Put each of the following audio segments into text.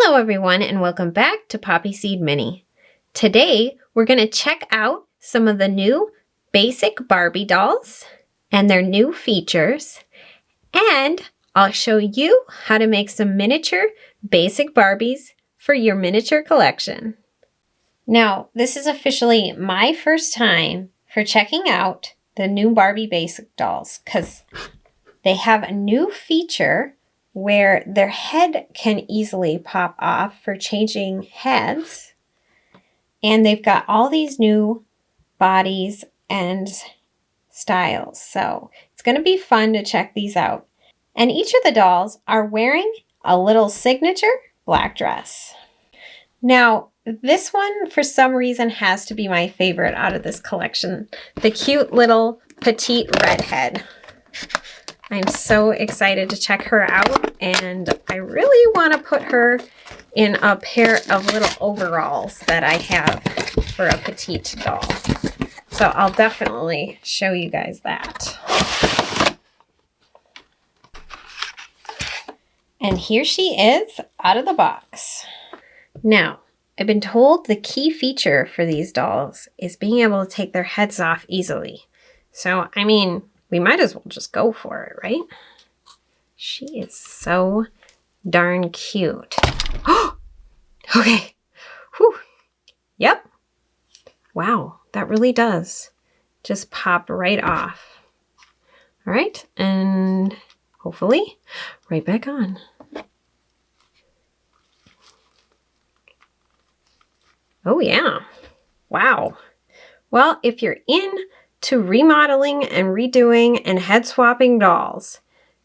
Hello everyone and welcome back to Poppy Seed Mini. Today we're going to check out some of the new basic Barbie dolls and their new features, and I'll show you how to make some miniature basic Barbies for your miniature collection. Now this is officially my first time for checking out the new Barbie basic dolls because they have a new feature where their head can easily pop off for changing heads. And they've got all these new bodies and styles. So it's going to be fun to check these out. And each of the dolls are wearing a little signature black dress. Now, this one, for some reason, has to be my favorite out of this collection. The cute little petite redhead. I'm so excited to check her out, and I really want to put her in a pair of little overalls that I have for a petite doll. So I'll definitely show you guys that. And here she is out of the box. Now, I've been told the key feature for these dolls is being able to take their heads off easily. So, I mean, we might as well just go for it, right? She is so darn cute. Oh, okay. Whew. Yep. Wow, that really does just pop right off. All right, and hopefully right back on. Oh yeah. Wow. Well, if you're into remodeling and redoing and head swapping dolls,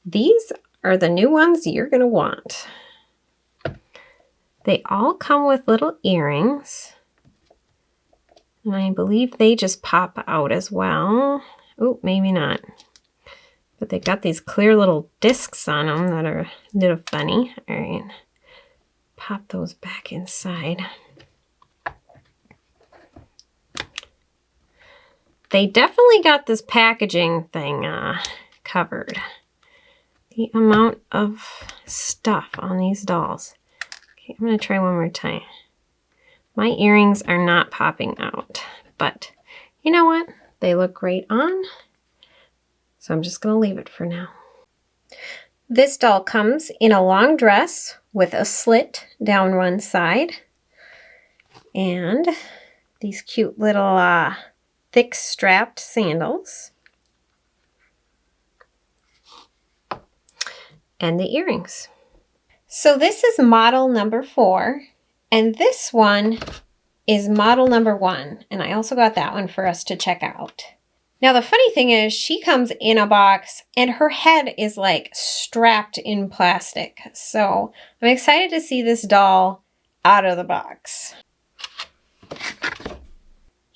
these are the new ones you're going to want. They all come with little earrings, and I believe they just pop out as well. Oh, maybe not. But they've got these clear little discs on them that are a little funny. All right, pop those back inside. They definitely got this packaging thing covered. The amount of stuff on these dolls. Okay, I'm going to try one more time. My earrings are not popping out, but you know what? They look great on, so I'm just going to leave it for now. This doll comes in a long dress with a slit down one side, and these cute little thick strapped sandals, and the earrings. So this is model number 4, and this one is model number 1, and I also got that one for us to check out. Now the funny thing is she comes in a box and her head is like strapped in plastic. So I'm excited to see this doll out of the box.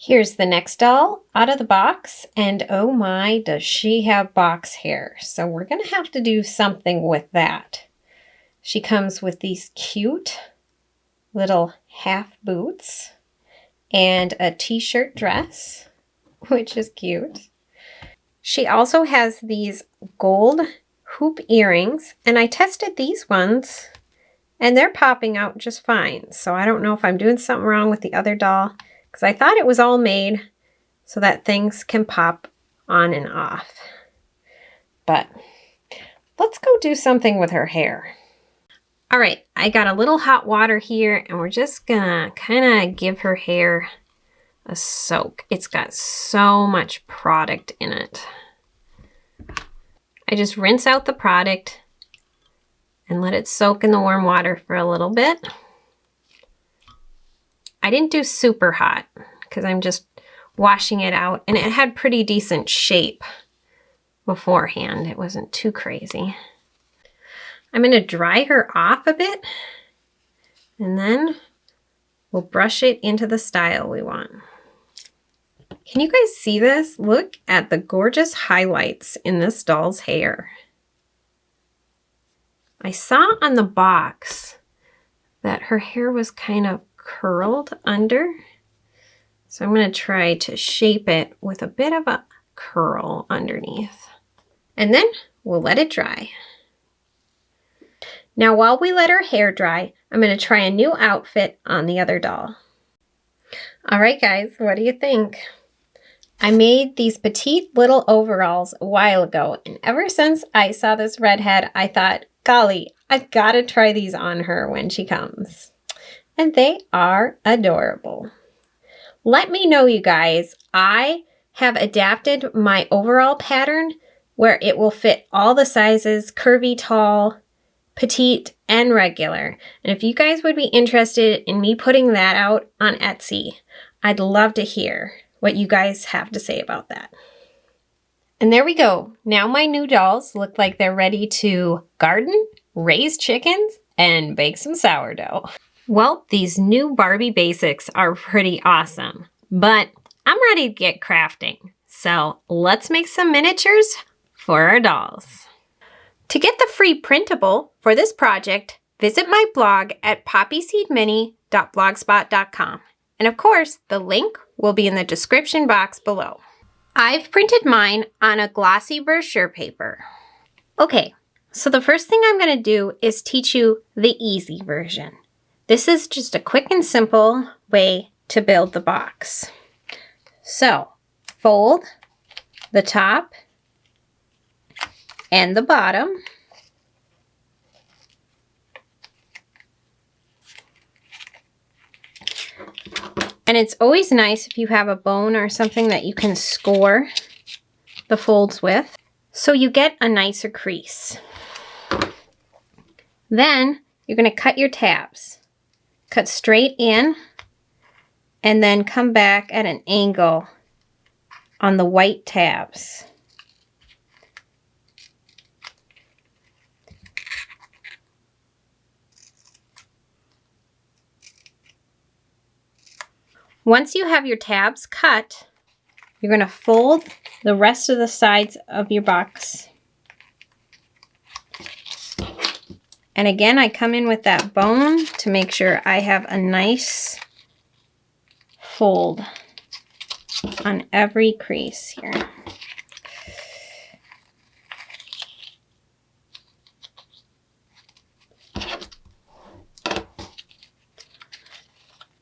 Here's the next doll out of the box, and oh my, does she have box hair. So we're going to have to do something with that. She comes with these cute little half boots and a t-shirt dress, which is cute. She also has these gold hoop earrings, and I tested these ones, and they're popping out just fine. So I don't know if I'm doing something wrong with the other doll, because I thought it was all made so that things can pop on and off. But let's go do something with her hair. All right, I got a little hot water here, and we're just gonna kind of give her hair a soak. It's got so much product in it. I just rinse out the product and let it soak in the warm water for a little bit. I didn't do super hot because I'm just washing it out, and it had pretty decent shape beforehand. It wasn't too crazy. I'm going to dry her off a bit, and then we'll brush it into the style we want. Can you guys see this? Look at the gorgeous highlights in this doll's hair. I saw on the box that her hair was kind of curled under, so I'm going to try to shape it with a bit of a curl underneath, and then we'll let it dry. Now while we let our hair dry, I'm going to try a new outfit on the other doll. All right guys, what do you think? I made these petite little overalls a while ago, and ever since I saw this redhead, I thought, golly, I've got to try these on her when she comes. And they are adorable. Let me know, you guys, I have adapted my overall pattern where it will fit all the sizes, curvy, tall, petite, and regular. And if you guys would be interested in me putting that out on Etsy, I'd love to hear what you guys have to say about that. And there we go. Now my new dolls look like they're ready to garden, raise chickens, and bake some sourdough. Well, these new Barbie basics are pretty awesome, but I'm ready to get crafting. So let's make some miniatures for our dolls. To get the free printable for this project, visit my blog at poppyseedmini.blogspot.com. And of course, the link will be in the description box below. I've printed mine on a glossy brochure paper. Okay, so the first thing I'm going to do is teach you the easy version. This is just a quick and simple way to build the box. So, fold the top and the bottom. And it's always nice if you have a bone or something that you can score the folds with, so you get a nicer crease. Then you're going to cut your tabs. Cut straight in and then come back at an angle on the white tabs. Once you have your tabs cut, you're going to fold the rest of the sides of your box. And again, I come in with that bone to make sure I have a nice fold on every crease here.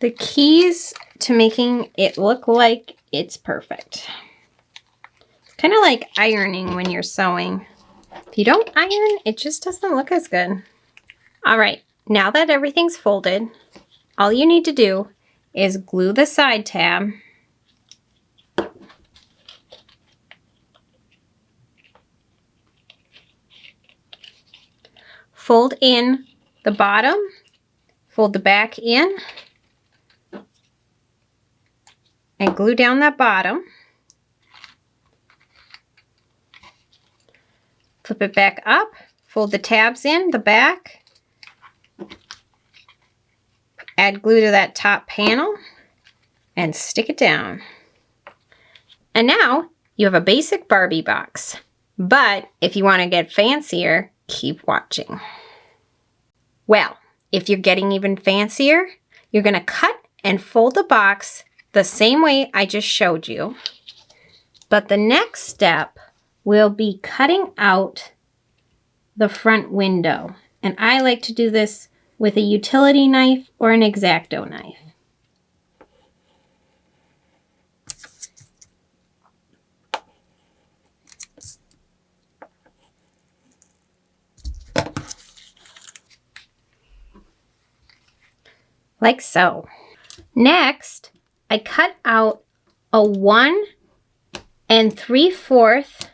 The keys to making it look like it's perfect. It's kind of like ironing when you're sewing. If you don't iron, it just doesn't look as good. All right, now that everything's folded, all you need to do is glue the side tab fold in the bottom, fold the back in, and glue down that bottom. Flip it back up, fold the tabs in the back, add glue to that top panel, and stick it down. And now you have a basic Barbie box. But if you want to get fancier, keep watching. Well, if you're getting even fancier, you're going to cut and fold the box the same way I just showed you. But the next step will be cutting out the front window. And I like to do this with a utility knife or an X-Acto knife. Like so. Next, I cut out a 1 3/4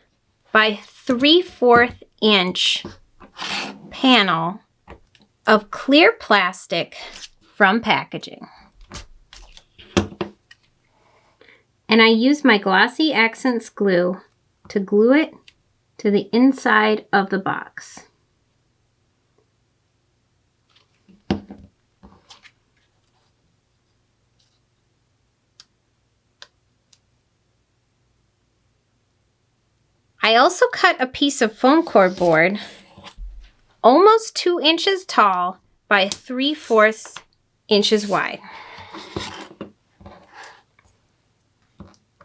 by 3/4 inch panel of clear plastic from packaging. And I use my Glossy Accents glue to glue it to the inside of the box. I also cut a piece of foam core board almost 2 inches tall by 3/4 inches wide.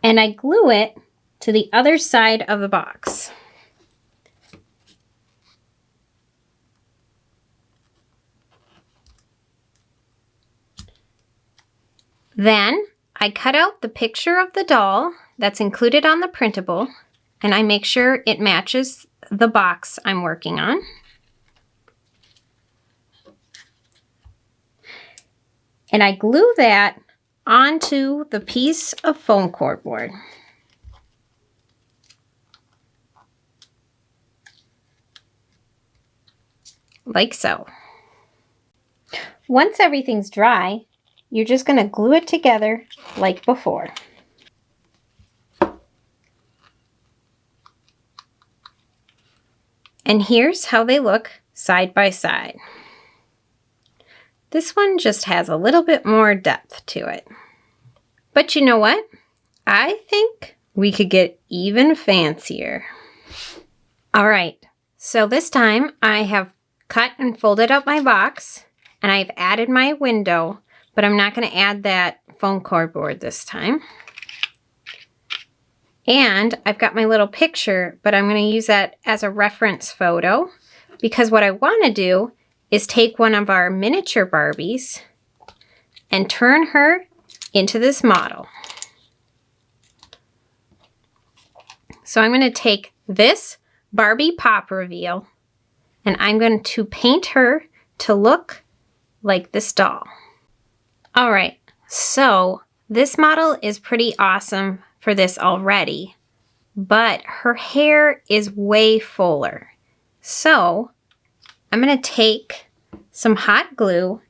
And I glue it to the other side of the box. Then I cut out the picture of the doll that's included on the printable, and I make sure it matches the box I'm working on. And I glue that onto the piece of foam cardboard. Like so. Once everything's dry, you're just going to glue it together like before. And here's how they look side by side. This one just has a little bit more depth to it. But you know what? I think we could get even fancier. All right, so this time I have cut and folded up my box, and I've added my window, but I'm not going to add that foam cardboard this time. And I've got my little picture, but I'm going to use that as a reference photo, because what I want to do is take one of our miniature Barbies and turn her into this model. So I'm going to take this Barbie pop reveal and I'm going to paint her to look like this doll. All right, so this model is pretty awesome for this already, but her hair is way fuller. So I'm going to take some hot glue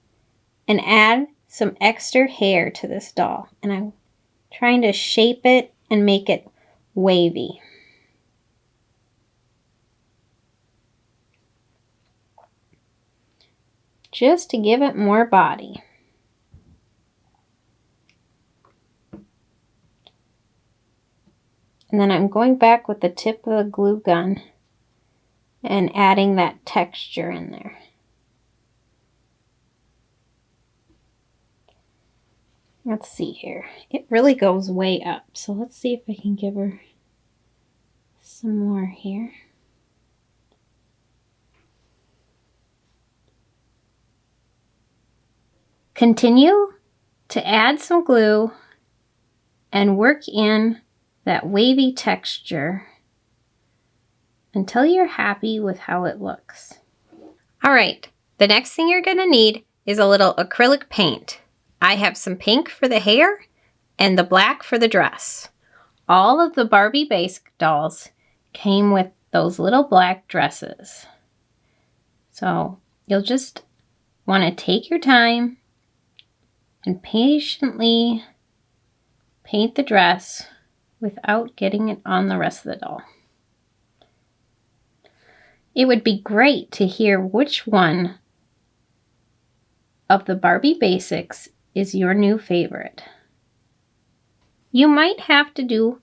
and add some extra hair to this doll. And I'm trying to shape it and make it wavy. Just to give it more body. And then I'm going back with the tip of the glue gun and adding that texture in there. Let's see here. It really goes way up. So let's see if I can give her some more here. Continue to add some glue and work in that wavy texture until you're happy with how it looks. All right, the next thing you're going to need is a little acrylic paint. I have some pink for the hair and the black for the dress. All of the Barbie Basics dolls came with those little black dresses. So you'll just want to take your time and patiently paint the dress without getting it on the rest of the doll. It would be great to hear which one of the Barbie Basics is your new favorite. You might have to do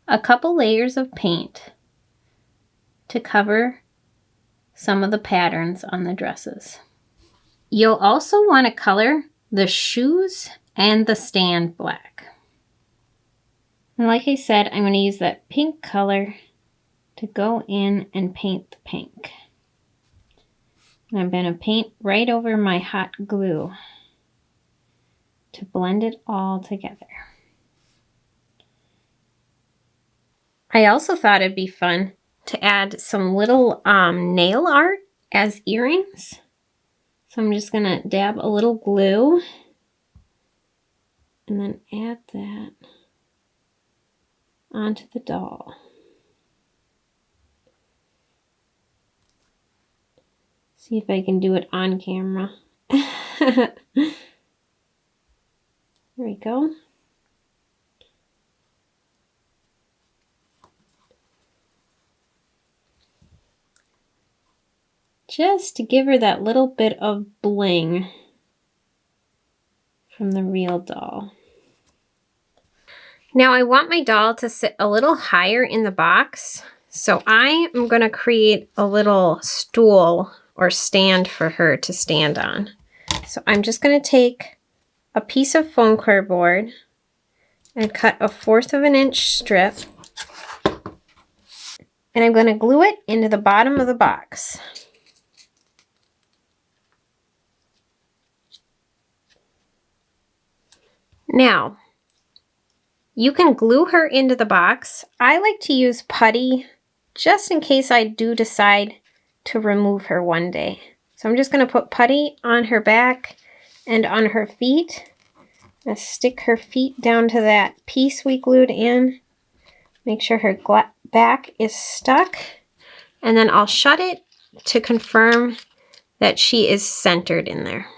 a couple layers of paint to cover some of the patterns on the dresses. You'll also want to color the shoes and the stand black. And like I said, I'm going to use that pink color to go in and paint the pink. And I'm going to paint right over my hot glue to blend it all together. I also thought it'd be fun to add some little nail art as earrings. So I'm just going to dab a little glue and then add that onto the doll. See if I can do it on camera. There we go. Just to give her that little bit of bling from the real doll. Now I want my doll to sit a little higher in the box, so I am going to create a little stool or stand for her to stand on. So I'm just going to take a piece of foam cardboard and cut a 1/4 of an inch strip, and I'm going to glue it into the bottom of the box. Now, you can glue her into the box. I like to use putty just in case I do decide to remove her one day. So I'm just going to put putty on her back and on her feet. I'm going to stick her feet down to that piece we glued in. Make sure her back is stuck. And then I'll shut it to confirm that she is centered in there.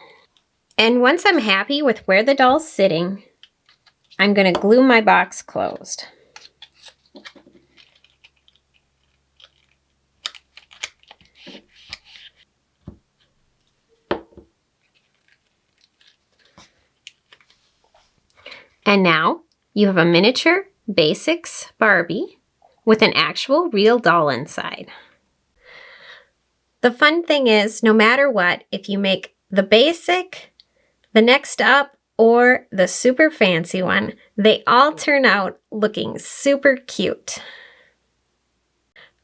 And once I'm happy with where the doll's sitting, I'm going to glue my box closed. And now you have a miniature Basics Barbie with an actual real doll inside. The fun thing is, no matter what, if you make the basic, the next up, or the super fancy one, they all turn out looking super cute.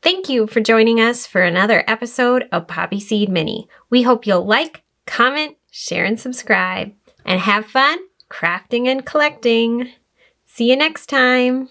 Thank you for joining us for another episode of Poppy Seed Mini. We hope you'll like, comment, share, and subscribe, and have fun crafting and collecting. See you next time.